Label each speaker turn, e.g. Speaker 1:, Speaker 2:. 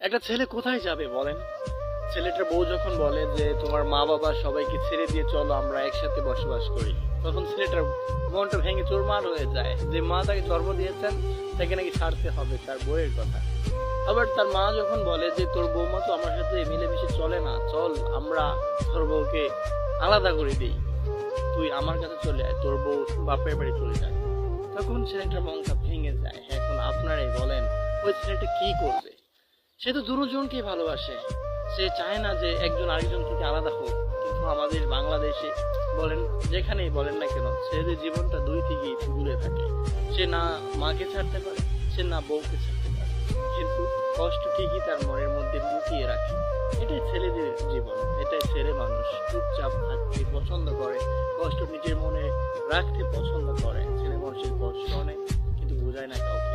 Speaker 1: একটা ছেলে কোথায় যাবে বলেন? ছেলেটার বউ যখন বলে যে তোমার মা বাবা সবাইকে ছেড়ে দিয়ে চলো আমরা একসাথে বসবাস করি, তখন ছেলেটার মনটা ভেঙে চুরমার হয়ে যায় যে মা তাকে জন্ম দিয়েছেন তাকে নাকি ছাড়তে হবে তার বউয়ের কথা। আবার তার মা যখন বলে যে তোর বৌমা তো আমার সাথে মিলেমিশে চলে না, চল আমরা তোর বউকে আলাদা করে দিই, তুই আমার কাছে চলে আয়, তোর বউ বাপের বাড়ি চলে যায়, তখন ছেলেটার মনটা ভেঙে যায়। এখন আপনারাই বলেন ওই ছেলেটা কি করবে? সে তো দুজনকে ভালোবাসে, সে চায় না যে একজন আরেকজন থেকে আলাদা হোক। কিন্তু আমাদের বাংলাদেশে বলেন যেখানেই বলেন না কেন, ছেলেদের জীবনটা দুই থেকেই দূরে থাকে। সে না মাকে ছাড়তে পারে, সে না বউকে ছাড়তে পারে, কিন্তু কষ্ট ঠিকই তার মনের মধ্যে লুকিয়ে রাখে। এটাই ছেলেদের জীবন, এটাই ছেলে মানুষ, চুপচাপ থাকতে পছন্দ করে, কষ্ট নিজের মনে রাখতে পছন্দ করে। ছেলে মানুষের কষ্ট অনেক, কিন্তু বোঝায় না কাউকে।